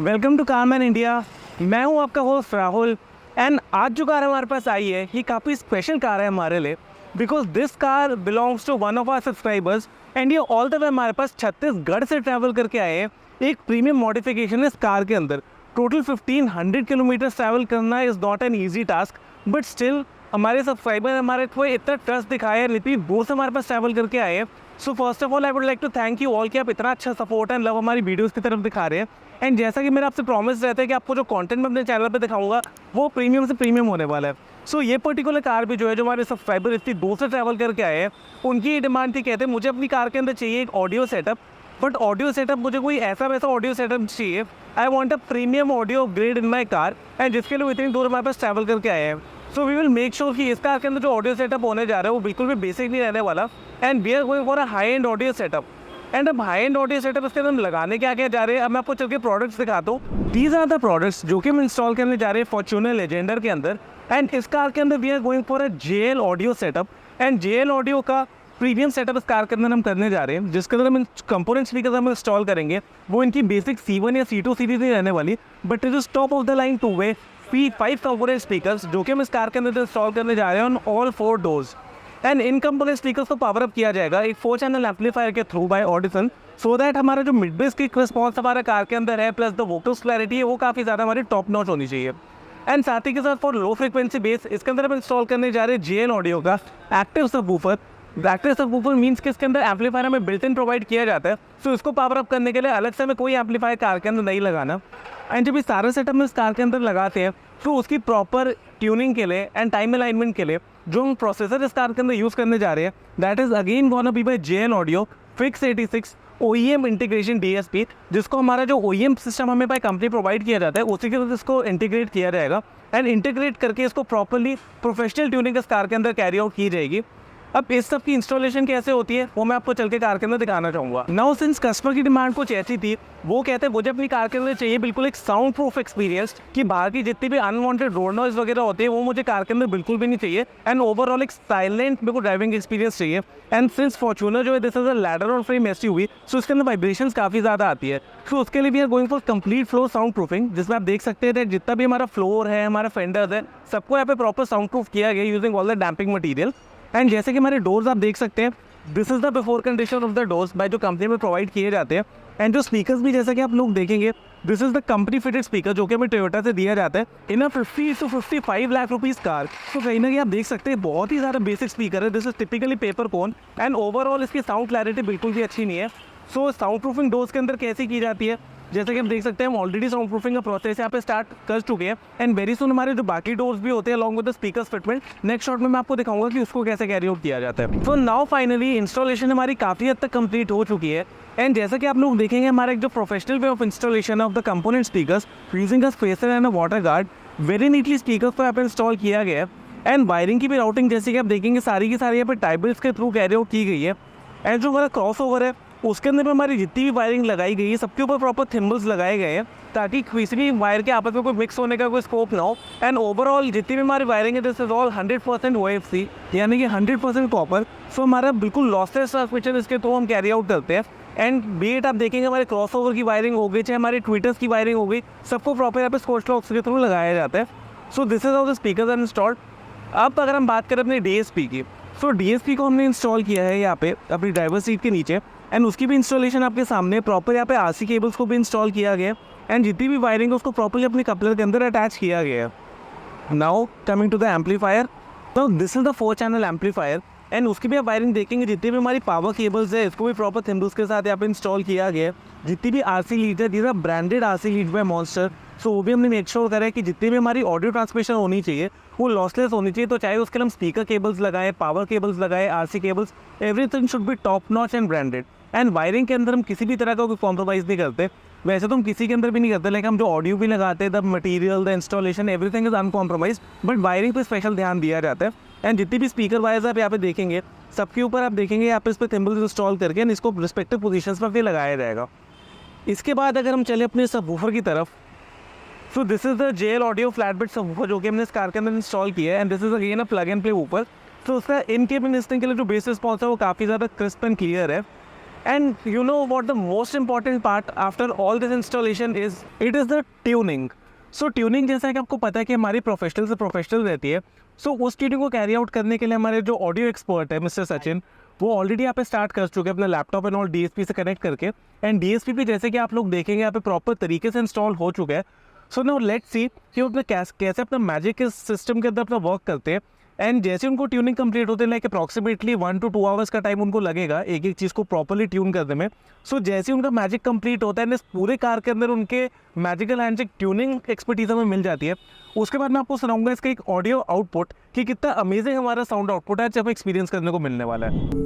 Welcome to carman India. मैं हूं आपका होस्ट राहुल एंड आज जो कार हमारे पास आई है ये काफ़ी स्पेशल कार है हमारे लिए because this car belongs to one of our subscribers and ये ऑल द वे हमारे पास छत्तीसगढ़ से ट्रैवल करके आए हैं। एक प्रीमियम मॉडिफिकेशन है इस कार के अंदर। टोटल 1500 किलोमीटर ट्रैवल करना is not an easy task but still हमारे सब्सक्राइबर हमारे को इतना ट्रस्ट दिखाया है, इतनी दूर से हमारे पास ट्रैवल करके आए हैं। So first of all I would like to thank you all कि आप इतना अच्छा सपोर्ट एंड लव हमारी वीडियोस की तरफ दिखा रहे हैं। एंड जैसा कि मेरा आपसे प्रॉमिस रहता है कि आपको जो कंटेंट मैं अपने चैनल पे दिखाऊंगा वो प्रीमियम से प्रीमियम होने वाला है। सो ये पर्टिकुलर कार भी जो है, जो हमारे सब्सक्राइबर इतनी दूर से ट्रैवल करके आए हैं, उनकी ये डिमांड थी, कहते हैं मुझे अपनी कार के अंदर चाहिए एक audio setup, but audio setup मुझे कोई ऐसा वैसा ऑडियो सेटअप चाहिए। I want a premium audio grade in my car and जिसके लिए इतनी दूर हमारे पास ट्रैवल करके आए हैं। So we will make sure कि इस कार के अंदर जो ऑडियो सेटअप होने जा रहा है वो बिल्कुल भी बेसिक नहीं रहने वाला and we are going for a high end audio setup. And अब हाई एंड ऑडियो सेटअप इसके अंदर हम लगाने क्या क्या जा रहे हैं, अब मैं आपको चल के प्रोडक्ट्स दिखाता हूँ। दीज आर द प्रोडक्ट्स जो कि हम इंस्टॉल करने जा रहे हैं फॉर्च्यूनर लेजेंडर के अंदर। एंड इस कार के अंदर we are going for a JL audio setup and JL audio का प्रीमियम सेटअप इस कार के अंदर हम करने जा रहे हैं, जिसके अंदर हम कंपोनेंट स्पीकर हम इंस्टॉल करेंगे वो इनकी बेसिक C1 या C2 सीरीज नहीं रहने वाली, but it is top of the line two way P5 component speakers जो कि हम इस कार के अंदर इंस्टॉल करने जा रहे हैं ऑन ऑल 4 डोर्स। एंड इन कंपोनेंट स्पीकर्स को पावर अप किया जाएगा एक 4 चैनल एम्पलीफायर के through by Audison, so that हमारा जो मिड बेस की रिस्पॉन्स हमारा कार के अंदर है प्लस द वोकल्स क्लैरिटी है वो काफ़ी ज़्यादा हमारी टॉप नॉच होनी चाहिए। एंड साथ ही के साथ फॉर लो फ्रिक्वेंसी बेस इसके अंदर हम इंस्टॉल करने जा रहे हैं JL ऑडियो का active subwoofer. Active subwoofer means कि इसके अंदर एम्पलीफायर हमें बिल्ट इन प्रोवाइड किया जाता है, सो इसको पावर अप करने के लिए अलग से हमें कोई एम्पलीफायर कार के अंदर नहीं लगाना। एंड जब इस सारा सेटअप में इस कार के अंदर लगाते हैं तो उसकी प्रॉपर ट्यूनिंग के लिए एंड टाइम अलाइनमेंट के लिए जो हम प्रोसेसर इस कार के अंदर यूज़ करने जा रहे हैं that is again gonna be by JL audio FIX86 OEM integration DSP, जिसको हमारा जो OEM सिस्टम हमें बाय कंपनी प्रोवाइड किया जाता है उसी के साथ इसको इंटीग्रेट किया जाएगा एंड इंटीग्रेट करके इसको प्रॉपरली प्रोफेशनल ट्यूनिंग इस कार के अंदर कैरी आउट की जाएगी। अब इस सब की इंस्टॉलेशन कैसे होती है वो मैं आपको चल के कार के अंदर दिखाना चाहूँगा। नाउ सिंस कस्टमर की डिमांड कुछ ऐसी थी, वो कहते हैं मुझे अपनी कार के अंदर चाहिए बिल्कुल एक साउंड प्रूफ एक्सपीरियंस कि बाहर की जितनी भी अनवांटेड रोड नॉइज वगैरह होती है वो मुझे कार के अंदर बिल्कुल भी नहीं चाहिए एंड ओवरऑल एक साइलेंट मेरे को ड्राइविंग एक्सपीरियंस चाहिए। एंड सिंस फॉर्च्यूनर जो है दिस इज अ लैडर और फ्रेम SUV, सो इसके अंदर वाइब्रेशंस काफ़ी ज़्यादा आती है। सो उसके लिए we are going for complete floor sound proofing, जिसमें आप देख सकते हैं जितना भी हमारा फ्लोर है, हमारा फेंडर्स है, सबको यहाँ पे प्रॉपर साउंड प्रूफ किया गया using all the damping material. And जैसे कि हमारे डोर्स आप देख सकते हैं this is the before condition of the doors by जो कंपनी में प्रोवाइड किए जाते हैं। एंड जो स्पीकर्स भी जैसा कि आप लोग देखेंगे this is the company fitted speaker जो कि हमें टोयोटा से दिया जाता है इन अ 50 to 55 लाख रुपीज़ कार। तो कहीं ना कहीं आप देख सकते हैं बहुत ही ज़्यादा बेसिक स्पीकर है। This is typically paper cone and overall इसकी साउंड क्लैरिटी बिल्कुल भी अच्छी नहीं है। सो साउंड प्रूफिंग डोर्स के अंदर कैसी की जाती है, जैसे कि हम देख सकते हैं हम ऑलरेडी साउंड प्रूफिंग का प्रोसेस यहाँ पे स्टार्ट कर चुके हैं एंड वेरी सुन हमारे जो बाकी डोर्स भी होते हैं along with the speakers fitment next shot में मैं आपको दिखाऊंगा कि उसको कैसे कैरी आउट किया जाता है। सो नाउ फाइनली इंस्टॉलेशन हमारी काफ़ी हद तक कंप्लीट हो चुकी है एंड जैसा कि आप लोग देखेंगे हमारा एक जो professional way of installation of the component speakers using a spacer and a water guard, very neatly speakers को यहाँ पे इंस्टॉल किया गया है। एंड वायरिंग की भी राउटिंग जैसे कि आप देखेंगे सारी की सारी यहाँ पे टाइबल्स के थ्रू कैरी आउट की गई है। एंड जो हमारा क्रॉस ओवर है उसके अंदर में हमारी जितनी भी वायरिंग लगाई गई है सबके ऊपर प्रॉपर थिम्बल्स लगाए गए हैं ताकि किसी भी वायर के आपस में कोई मिक्स होने का कोई स्कोप ना हो। एंड ओवरऑल जितनी भी हमारी वायरिंग है दिस इज ऑल 100% OFC यानी कि 100% कॉपर। सो हमारा बिल्कुल लॉसलेस ट्रांसमिशन इसके थ्रू हम कैरी आउट करते हैं। एंड बीट आप देखेंगे हमारे क्रॉस ओवर की वायरिंग हो गई चाहे हमारे ट्विटर्स की वायरिंग हो गई, सबको प्रॉपर यहाँ पे स्कॉच लॉक्स के थ्रू लगाया जाता है। So this is how the speakers are installed. अब अगर हम बात करें अपने DSP की, सो DSP को हमने इंस्टॉल किया है यहाँ पे अपनी ड्राइवर सीट के नीचे एंड उसकी भी इंस्टॉलेशन आपके सामने प्रॉपर यहाँ पे RC केबल्स को भी इंस्टॉल किया गया है एंड जितनी भी वायरिंग है उसको प्रॉपरली अपने कपलर के अंदर अटैच किया गया है। Now coming to the amplifier, तो this is the 4 channel amplifier and उसकी भी आप वायरिंग देखेंगे जितनी भी हमारी पावर केबल्स है इसको भी प्रॉपर थिम्बल्स के साथ यहाँ पे इंस्टॉल किया गया है। जितनी भी RC लीड्स है these are branded RC leads by Monster, so वो भी हमने मेक श्योर करा है कि जितनी भी हमारी ऑडियो ट्रांसमिशन होनी चाहिए वो लॉसलेस होनी चाहिए। तो चाहे उसके लिए हम स्पीकर केबल्स लगाए, पावर केबल्स लगाए, RC cables, everything should be top notch and branded. And wiring के अंदर हम किसी भी तरह का कोई कॉम्प्रोमाइज़ नहीं करते, वैसे तो हम किसी के अंदर भी नहीं करते, लेकिन हम जो ऑडियो भी लगाते हैं the material the installation everything is uncompromise, but wiring पे स्पेशल ध्यान दिया जाता है। एंड जितनी भी स्पीकर वायर्स आप यहाँ पे देखेंगे सबके ऊपर आप देखेंगे यहाँ पे इस पर थिम्बल्स इंस्टॉल करके इसको रिस्पेक्टिव पोजीशंस पर भी लगाया जाएगा। इसके बाद अगर हम चले अपने सबवूफर की तरफ, सो this is the JL audio flatbed subwoofer जो कि हमने इस कार के अंदर इंस्टॉल किया है and this is again a plug and play woofer. तो उसका इन केबिन लिस्टिंग के लिए जो बेस रिस्पॉन्स है वो काफ़ी ज़्यादा क्रिस्प एंड क्लियर है And you know what the most important part after all this installation is? It is the tuning. So tuning जैसा कि आपको पता है कि हमारी प्रोफेशनल से प्रोफेशनल रहती है, सो उस ट्यूनिंग को कैरी आउट करने के लिए हमारे जो ऑडियो एक्सपर्ट है मिस्टर सचिन, वो ऑलरेडी यहाँ पे स्टार्ट कर चुके हैं अपना लैपटॉप एंड ऑल DSP से कनेक्ट करके, एंड DSP भी जैसे कि आप लोग देखेंगे यहाँ पे प्रॉपर तरीके से इंस्टॉल हो चुका है. सो नाउ लेट्स सी कि वो अपना कैसे अपना मैजिक के सिस्टम के अंदर अपना वर्क करते हैं. एंड जैसे उनको ट्यूनिंग कंप्लीट होते हैं, लाइक अप्रॉक्सीमेटली 1 to 2 आवर्स का टाइम उनको लगेगा एक एक चीज़ को प्रॉपरली ट्यून करने में. सो जैसे उनका मैजिक कंप्लीट होता है, इस पूरे कार के अंदर उनके मैजिकल हैंड से ट्यूनिंग एक्सपर्टीज हमें मिल जाती है. उसके बाद मैं आपको सुनाऊंगा इसका एक ऑडियो आउटपुट कि कितना अमेजिंग हमारा साउंड आउटपुट है, जब एक्सपीरियंस करने को मिलने वाला है.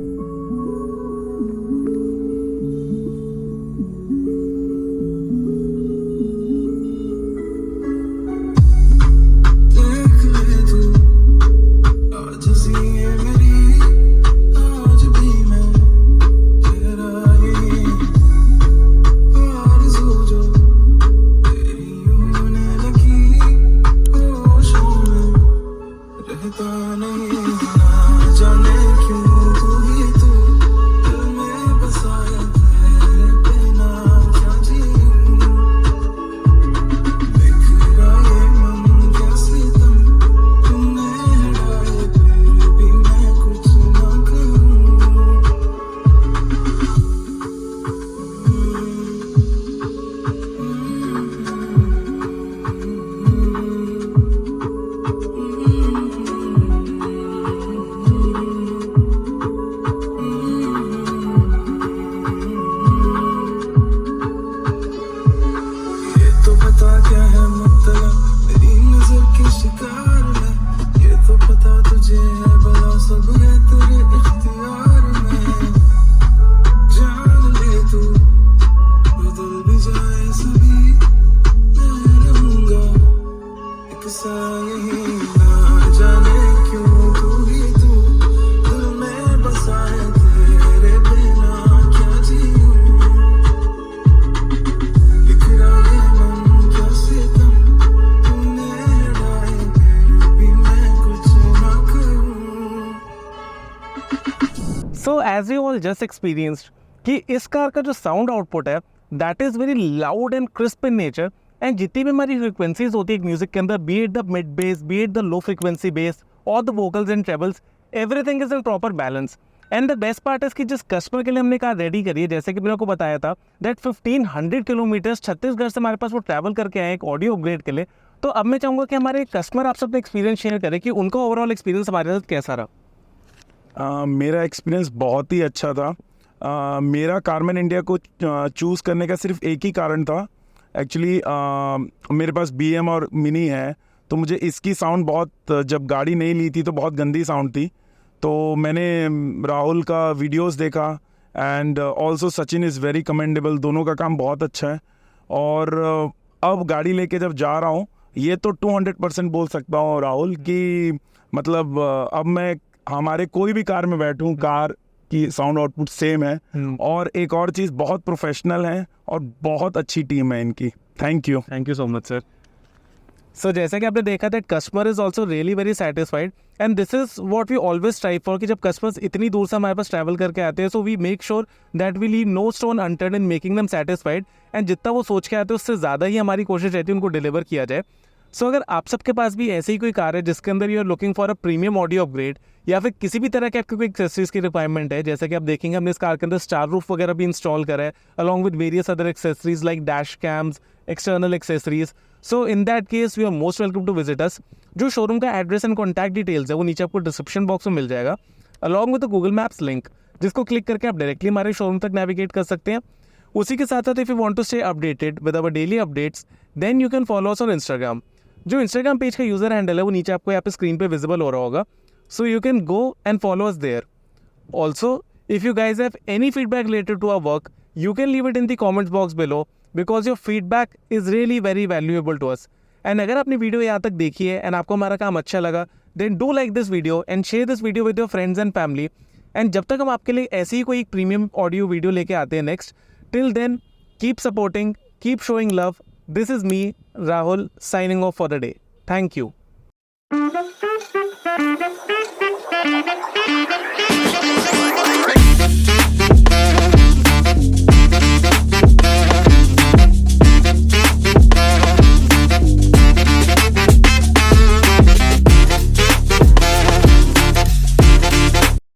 So as you all just experienced कि इस कार का जो साउंड आउटपुट है that is very loud and crisp in nature. And जितनी भी हमारी फ्रिक्वेंसीज होती है एक म्यूजिक के अंदर, be it the mid bass, be it the low frequency bass और the vocals and trebles, everything is in proper balance. And the best part is कि जिस कस्टमर के लिए हमने कार रेडी करी है, जैसे कि मैंने आपको बताया था दैट 1500 किलोमीटर्स छत्तीसगढ़ से हमारे पास वो ट्रैवल करके आए एक ऑडियो अपग्रेड के लिए. तो अब मैं चाहूँगा कि हमारे कस्टमर आपसे अपना एक्सपीरियंस शेयर करें कि उनका ओवरऑल एक्सपीरियंस हमारे साथ कैसा रहा. मेरा एक्सपीरियंस बहुत ही अच्छा था. मेरा कारमैन इंडिया को चूज़ करने का सिर्फ एक ही कारण था. एक्चुअली मेरे पास BM और मिनी है, तो मुझे इसकी साउंड बहुत, जब गाड़ी नहीं ली थी तो बहुत गंदी साउंड थी. तो मैंने राहुल का वीडियोस देखा and also Sachin is very commendable. दोनों का काम बहुत अच्छा है. और अब गाड़ी लेके जब जा रहा हूँ, ये तो 200% बोल सकता हूँ राहुल कि मतलब अब मैं हमारे कोई भी कार में बैठूं, कार की साउंड आउटपुट सेम है. और एक और चीज़, बहुत प्रोफेशनल है और बहुत अच्छी टीम है इनकी. Thank you so much sir. So जैसा कि आपने देखा that customer is also really very satisfied and this is what we always strive for कि जब कस्टमर्स इतनी दूर से हमारे पास ट्रैवल करके आते हैं, so we make sure that we leave no stone unturned in making them satisfied. And जितना वो सोच के आते हैं उससे ज़्यादा ही हमारी कोशिश रहती है उनको डिलीवर किया जाए. सो अगर आप सबके पास भी ऐसी ही कोई कार है जिसके अंदर you are looking for a premium audio upgrade, या फिर किसी भी तरह के आपके कोई एक्सेसरीज की रिक्वायरमेंट है, जैसे कि आप देखेंगे हमने इस कार के अंदर स्टार रूफ वगैरह भी इंस्टॉल करा है along with various other accessories like dash cams, external accessories. So in that case you are most welcome to visit us. जो शोरूम का एड्रेस एंड कॉन्टैक्ट डिटेल्स है वो नीचे आपको डिस्क्रिप्शन बॉक्स में मिल जाएगा along with the Google maps link, जिसको click करके आप डायरेक्टली हमारे शोरूम तक नेविगेट कर सकते हैं. उसी के साथ साथ if you want to stay updated with our daily updates then you can follow us on Instagram. जो इंस्टाग्राम पेज का यूज़र हैंडल है वो नीचे आपको यहाँ पे स्क्रीन पे विजिबल हो रहा होगा. So you can go and follow us there. Also if you guys have any feedback related to our work, you can leave it in the comments box below because your feedback is really very valuable to us. And अगर आपने video यहाँ तक देखी है and आपको हमारा काम अच्छा लगा, then do like this video and share this video with your friends and family. And जब तक हम आपके लिए ऐसी ही कोई प्रीमियम ऑडियो वीडियो लेके आते हैं next, till then keep supporting, keep showing love. This is me, Rahul, signing off for the day. Thank you.